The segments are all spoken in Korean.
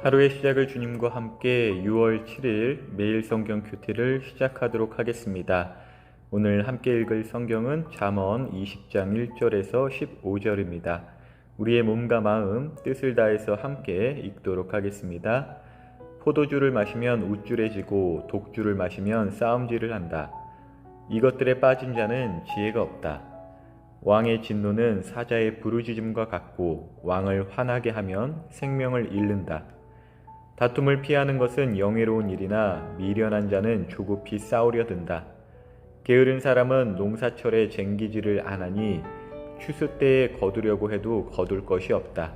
하루의 시작을 주님과 함께 6월 7일 매일 성경 큐티를 시작하도록 하겠습니다. 오늘 함께 읽을 성경은 잠언 20장 1절에서 15절입니다. 우리의 몸과 마음, 뜻을 다해서 함께 읽도록 하겠습니다. 포도주를 마시면 우쭐해지고 독주를 마시면 싸움질을 한다. 이것들에 빠진 자는 지혜가 없다. 왕의 진노는 사자의 부르짖음과 같고 왕을 화나게 하면 생명을 잃는다. 다툼을 피하는 것은 영예로운 일이나 미련한 자는 조급히 싸우려 든다. 게으른 사람은 농사철에 쟁기지를 안 하니 추수 때에 거두려고 해도 거둘 것이 없다.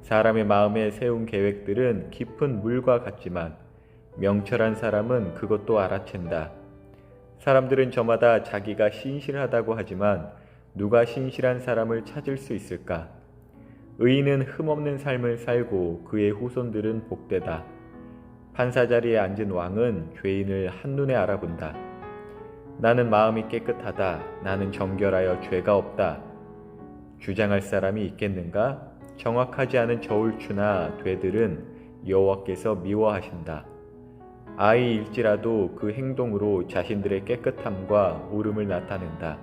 사람의 마음에 세운 계획들은 깊은 물과 같지만 명철한 사람은 그것도 알아챈다. 사람들은 저마다 자기가 신실하다고 하지만 누가 신실한 사람을 찾을 수 있을까? 의인은 흠없는 삶을 살고 그의 후손들은 복되다. 판사 자리에 앉은 왕은 죄인을 한눈에 알아본다. 나는 마음이 깨끗하다. 나는 정결하여 죄가 없다. 주장할 사람이 있겠는가? 정확하지 않은 저울추나 되들은 여호와께서 미워하신다. 아이일지라도 그 행동으로 자신들의 깨끗함과 옳음을 나타낸다.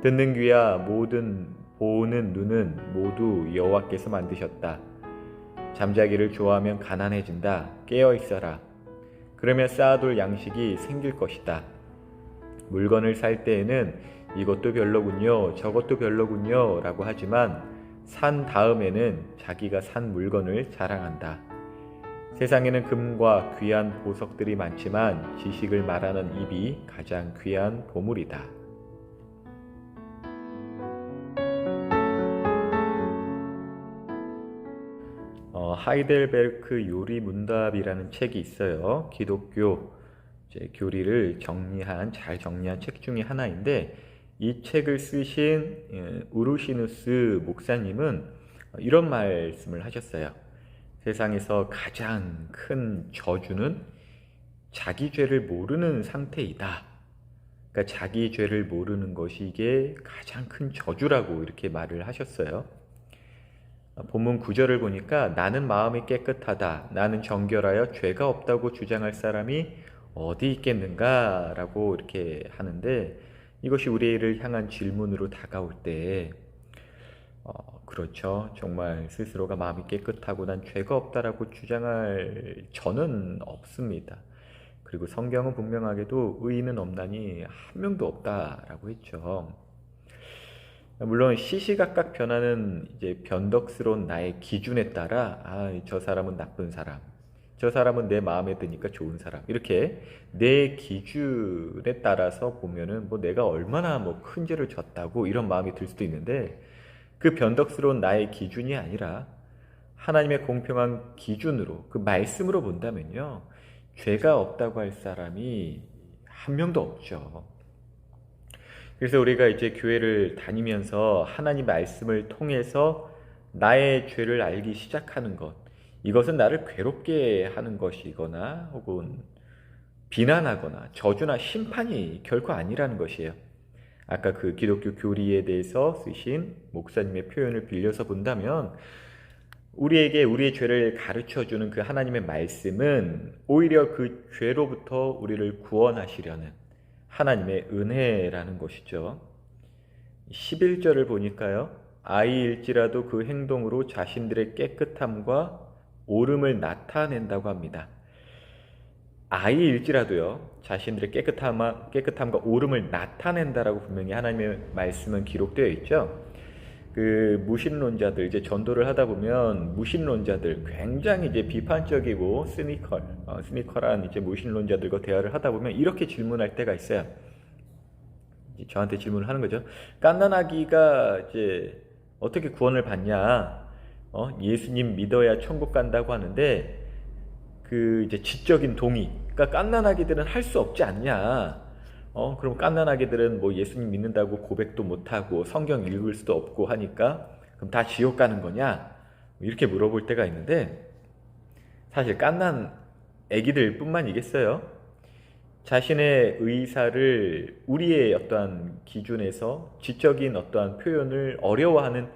듣는 귀와 보는 눈은 모두 여호와께서 만드셨다. 잠자기를 좋아하면 가난해진다. 깨어 있어라. 그러면 쌓아둘 양식이 생길 것이다. 물건을 살 때에는 이것도 별로군요, 저것도 별로군요 라고 하지만 산 다음에는 자기가 산 물건을 자랑한다. 세상에는 금과 귀한 보석들이 많지만 지식을 말하는 입이 가장 귀한 보물이다. 하이델베르크 요리 문답이라는 책이 있어요. 기독교 교리를 잘 정리한 책 중에 하나인데, 이 책을 쓰신 우르시누스 목사님은 이런 말씀을 하셨어요. 세상에서 가장 큰 저주는 자기 죄를 모르는 상태이다. 그러니까 자기 죄를 모르는 것이 이게 가장 큰 저주라고 이렇게 말을 하셨어요. 본문 9절을 보니까 나는 마음이 깨끗하다. 나는 정결하여 죄가 없다고 주장할 사람이 어디 있겠는가? 라고 이렇게 하는데, 이것이 우리를 향한 질문으로 다가올 때 그렇죠. 정말 스스로가 마음이 깨끗하고 난 죄가 없다라고 주장할 저는 없습니다. 그리고 성경은 분명하게도 의인은 없나니 한 명도 없다라고 했죠. 물론 시시각각 변하는 이제 변덕스러운 나의 기준에 따라 저 사람은 나쁜 사람, 저 사람은 내 마음에 드니까 좋은 사람, 이렇게 내 기준에 따라서 보면은 내가 얼마나 큰 죄를 졌다고 이런 마음이 들 수도 있는데, 그 변덕스러운 나의 기준이 아니라 하나님의 공평한 기준으로 그 말씀으로 본다면요, 죄가 없다고 할 사람이 한 명도 없죠. 그래서 우리가 이제 교회를 다니면서 하나님 말씀을 통해서 나의 죄를 알기 시작하는 것, 이것은 나를 괴롭게 하는 것이거나 혹은 비난하거나 저주나 심판이 결코 아니라는 것이에요. 아까 그 기독교 교리에 대해서 쓰신 목사님의 표현을 빌려서 본다면, 우리에게 우리의 죄를 가르쳐주는 그 하나님의 말씀은 오히려 그 죄로부터 우리를 구원하시려는 하나님의 은혜라는 것이죠. 11절을 보니까요, 아이일지라도 그 행동으로 자신들의 깨끗함과 옳음을 나타낸다고 합니다. 아이일지라도요, 자신들의 깨끗함과 옳음을 나타낸다라고 분명히 하나님의 말씀은 기록되어 있죠. 그 무신론자들, 이제 전도를 하다 보면 무신론자들, 굉장히 이제 비판적이고 스니컬한 이제 무신론자들과 대화를 하다 보면 이렇게 질문할 때가 있어요. 이제 저한테 질문을 하는 거죠. 갓난아기가 이제 어떻게 구원을 받냐? 예수님 믿어야 천국 간다고 하는데 그 이제 지적인 동의, 그러니까 갓난아기들은 할 수 없지 않냐? 그럼 갓난아기들은 예수님 믿는다고 고백도 못하고 성경 읽을 수도 없고 하니까 그럼 다 지옥 가는 거냐? 이렇게 물어볼 때가 있는데, 사실 갓난 아기들 뿐만이겠어요? 자신의 의사를 우리의 어떠한 기준에서 지적인 어떠한 표현을 어려워하는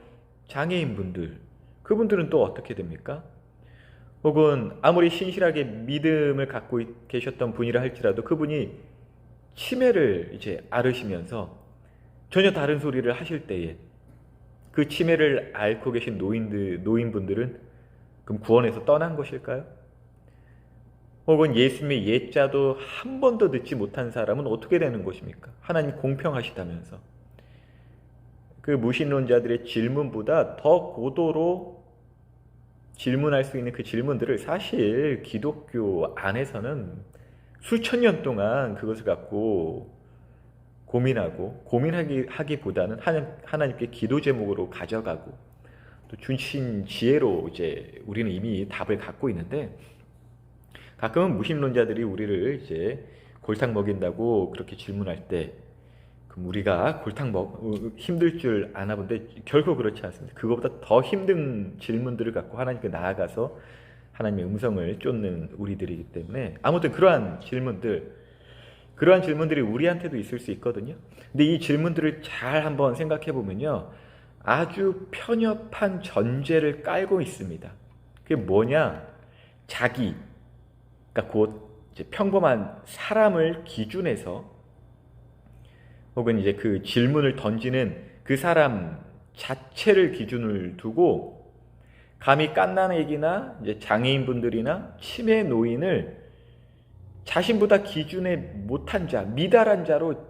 장애인분들, 그분들은 또 어떻게 됩니까? 혹은 아무리 신실하게 믿음을 갖고 계셨던 분이라 할지라도 그분이 치매를 이제 앓으시면서 전혀 다른 소리를 하실 때에 그 치매를 앓고 계신 노인분들은 그럼 구원에서 떠난 것일까요? 혹은 예수님의 예자도 한 번도 듣지 못한 사람은 어떻게 되는 것입니까? 하나님 공평하시다면서. 그 무신론자들의 질문보다 더 고도로 질문할 수 있는 그 질문들을 사실 기독교 안에서는 수천 년 동안 그것을 갖고 고민하기보다는 하나님께 기도 제목으로 가져가고 또 주신 지혜로 이제 우리는 이미 답을 갖고 있는데, 가끔은 무신론자들이 우리를 이제 골탕 먹인다고 그렇게 질문할 때 그럼 우리가 힘들 줄 아나 본데 결코 그렇지 않습니다. 그거보다 더 힘든 질문들을 갖고 하나님께 나아가서 하나님의 음성을 쫓는 우리들이기 때문에, 아무튼 그러한 질문들이 우리한테도 있을 수 있거든요. 근데 이 질문들을 잘 한번 생각해 보면요, 아주 편협한 전제를 깔고 있습니다. 그게 뭐냐? 그러니까 곧 이제 평범한 사람을 기준해서, 혹은 이제 그 질문을 던지는 그 사람 자체를 기준을 두고 감히 갓난아기나 이제 장애인분들이나 치매 노인을 자신보다 기준에 못한 자, 미달한 자로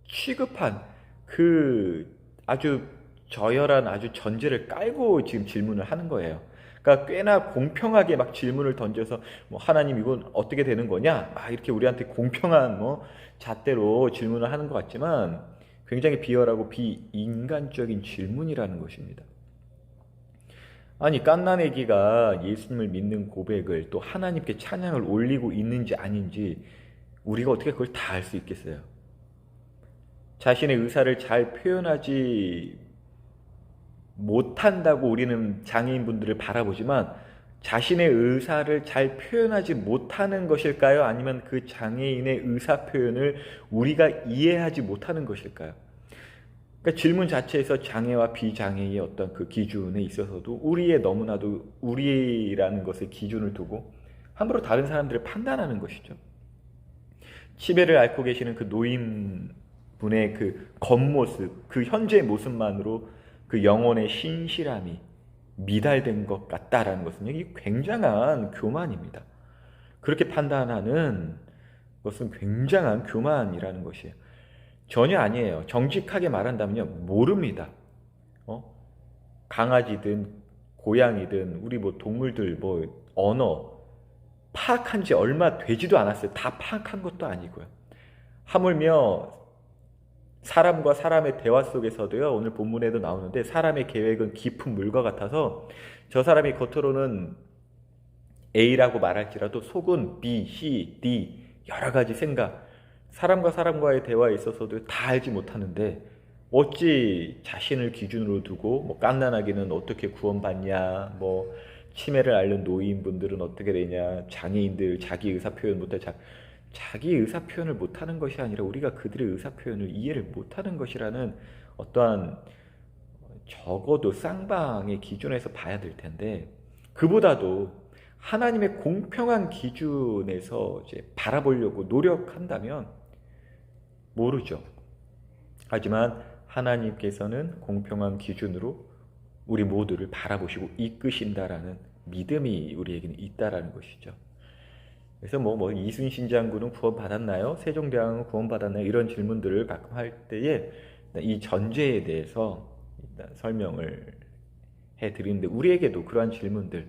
취급한 그 아주 저열한 아주 전제를 깔고 지금 질문을 하는 거예요. 그러니까 꽤나 공평하게 막 질문을 던져서 뭐 하나님 이건 어떻게 되는 거냐? 막 이렇게 우리한테 공평한 뭐 잣대로 질문을 하는 것 같지만 굉장히 비열하고 비인간적인 질문이라는 것입니다. 아니 갓난아기가 예수님을 믿는 고백을 또 하나님께 찬양을 올리고 있는지 아닌지 우리가 어떻게 그걸 다 알 수 있겠어요? 자신의 의사를 잘 표현하지 못한다고 우리는 장애인분들을 바라보지만 자신의 의사를 잘 표현하지 못하는 것일까요? 아니면 그 장애인의 의사 표현을 우리가 이해하지 못하는 것일까요? 그러니까 질문 자체에서 장애와 비장애의 어떤 그 기준에 있어서도 너무나도 우리라는 것을 기준을 두고 함부로 다른 사람들을 판단하는 것이죠. 치매를 앓고 계시는 그 노인분의 그 겉모습, 그 현재의 모습만으로 그 영혼의 신실함이 미달된 것 같다라는 것은 이게 굉장한 교만입니다. 그렇게 판단하는 것은 굉장한 교만이라는 것이에요. 전혀 아니에요. 정직하게 말한다면요, 모릅니다. 강아지든 고양이든 우리 뭐 동물들 뭐 언어 파악한 지 얼마 되지도 않았어요. 다 파악한 것도 아니고요. 하물며 사람과 사람의 대화 속에서도요, 오늘 본문에도 나오는데 사람의 계획은 깊은 물과 같아서 저 사람이 겉으로는 A라고 말할지라도 속은 B, C, D 여러 가지 생각, 사람과 사람과의 대화에 있어서도 다 알지 못하는데 어찌 자신을 기준으로 두고 뭐 갓난아기는 어떻게 구원받냐, 뭐 치매를 앓는 노인분들은 어떻게 되냐, 장애인들 자기 의사 표현 못해 자기 의사 표현을 못하는 것이 아니라 우리가 그들의 의사 표현을 이해를 못하는 것이라는 어떠한 적어도 쌍방의 기준에서 봐야 될 텐데, 그보다도 하나님의 공평한 기준에서 이제 바라보려고 노력한다면 모르죠. 하지만 하나님께서는 공평한 기준으로 우리 모두를 바라보시고 이끄신다라는 믿음이 우리에게는 있다라는 것이죠. 그래서 뭐 이순신 장군은 구원받았나요? 세종대왕은 구원받았나요? 이런 질문들을 가끔 할 때에 이 전제에 대해서 일단 설명을 해드리는데, 우리에게도 그러한 질문들,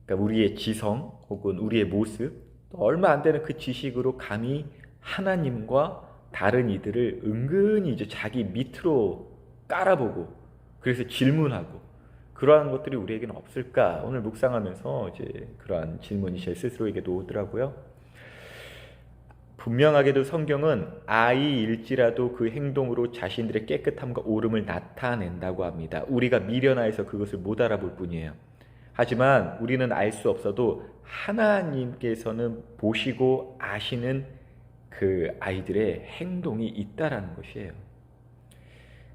그러니까 우리의 지성 혹은 우리의 모습, 얼마 안 되는 그 지식으로 감히 하나님과 다른 이들을 은근히 이제 자기 밑으로 깔아보고 그래서 질문하고 그러한 것들이 우리에게는 없을까? 오늘 묵상하면서 이제 그러한 질문이 제 스스로에게도 오더라고요. 분명하게도 성경은 아이일지라도 그 행동으로 자신들의 깨끗함과 옳음을 나타낸다고 합니다. 우리가 미련하여서 그것을 못 알아볼 뿐이에요. 하지만 우리는 알 수 없어도 하나님께서는 보시고 아시는 그 아이들의 행동이 있다라는 것이에요.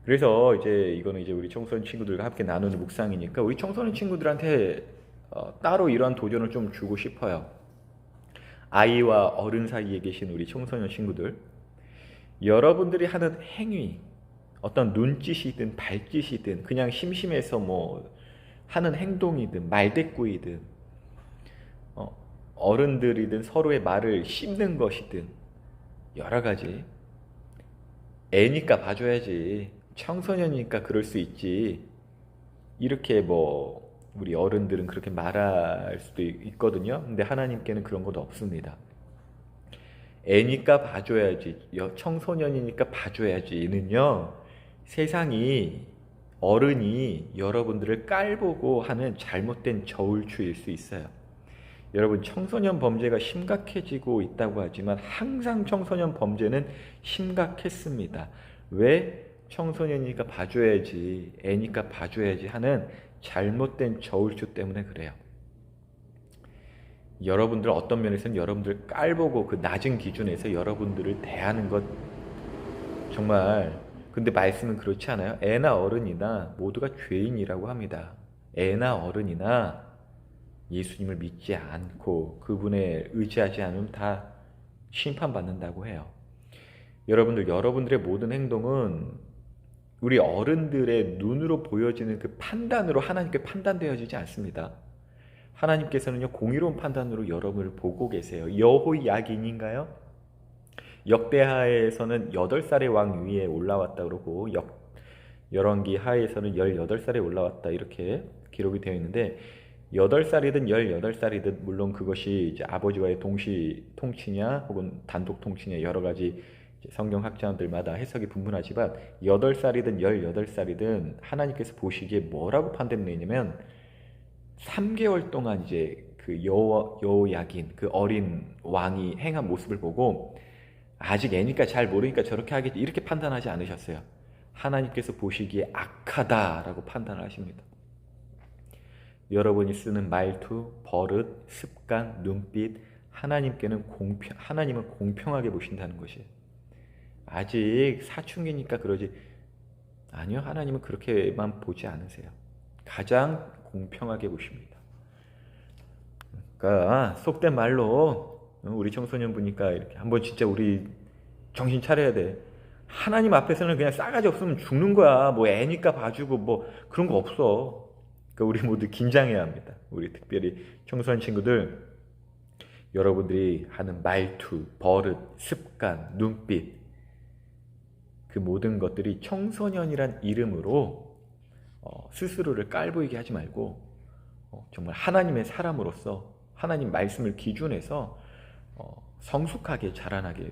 그래서 이제 이거는 이제 우리 청소년 친구들과 함께 나누는 묵상이니까 우리 청소년 친구들한테 따로 이러한 도전을 좀 주고 싶어요. 아이와 어른 사이에 계신 우리 청소년 친구들, 여러분들이 하는 행위, 어떤 눈짓이든 발짓이든 그냥 심심해서 뭐 하는 행동이든 말대꾸이든 어른들이든 서로의 말을 씹는 것이든 여러 가지, 애니까 봐줘야지, 청소년이니까 그럴 수 있지, 이렇게 뭐 우리 어른들은 그렇게 말할 수도 있거든요. 근데 하나님께는 그런 것도 없습니다. 애니까 봐줘야지, 청소년이니까 봐줘야지는요, 세상이, 어른이 여러분들을 깔보고 하는 잘못된 저울추일 수 있어요. 여러분, 청소년 범죄가 심각해지고 있다고 하지만 항상 청소년 범죄는 심각했습니다. 왜? 청소년이니까 봐줘야지, 애니까 봐줘야지 하는 잘못된 저울추 때문에 그래요. 여러분들 어떤 면에서는 여러분들 깔보고 그 낮은 기준에서 여러분들을 대하는 것 정말, 근데 말씀은 그렇지 않아요? 애나 어른이나 모두가 죄인이라고 합니다. 애나 어른이나 예수님을 믿지 않고 그분에 의지하지 않으면 다 심판받는다고 해요. 여러분들, 여러분들의 모든 행동은 우리 어른들의 눈으로 보여지는 그 판단으로 하나님께 판단되어지지 않습니다. 하나님께서는요, 공의로운 판단으로 여러분을 보고 계세요. 여호야긴인가요? 역대하에서는 8살의 왕 위에 올라왔다 그러고 열왕기 하에서는 18살에 올라왔다 이렇게 기록이 되어 있는데, 8살이든 18살이든 물론 그것이 이제 아버지와의 동시 통치냐 혹은 단독 통치냐 여러 가지 성경학자들마다 해석이 분분하지만 8살이든 18살이든 하나님께서 보시기에 뭐라고 판단되냐면 3개월 동안 이제 그 여호야긴 그 어린 왕이 행한 모습을 보고 아직 애니까 잘 모르니까 저렇게 하겠지 이렇게 판단하지 않으셨어요. 하나님께서 보시기에 악하다라고 판단을 하십니다. 여러분이 쓰는 말투, 버릇, 습관, 눈빛, 하나님은 공평하게 보신다는 것이에요. 아직 사춘기니까 그러지, 아니요, 하나님은 그렇게만 보지 않으세요. 가장 공평하게 보십니다. 그러니까 속된 말로 우리 청소년 보니까 이렇게 한번 진짜 우리 정신 차려야 돼. 하나님 앞에서는 그냥 싸가지 없으면 죽는 거야. 뭐 애니까 봐주고 뭐 그런 거 없어. 그러니까 우리 모두 긴장해야 합니다. 우리 특별히 청소년 친구들, 여러분들이 하는 말투, 버릇, 습관, 눈빛, 그 모든 것들이 청소년이란 이름으로 스스로를 깔보이게 하지 말고 정말 하나님의 사람으로서 하나님 말씀을 기준해서 성숙하게 자라나길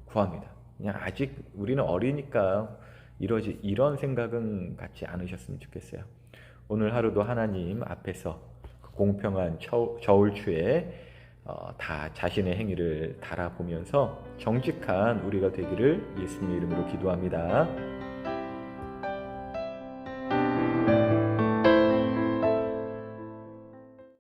구합니다. 그냥 아직 우리는 어리니까 이런 생각은 갖지 않으셨으면 좋겠어요. 오늘 하루도 하나님 앞에서 그 공평한 저울추에 다 자신의 행위를 달아보면서 정직한 우리가 되기를 예수님의 이름으로 기도합니다.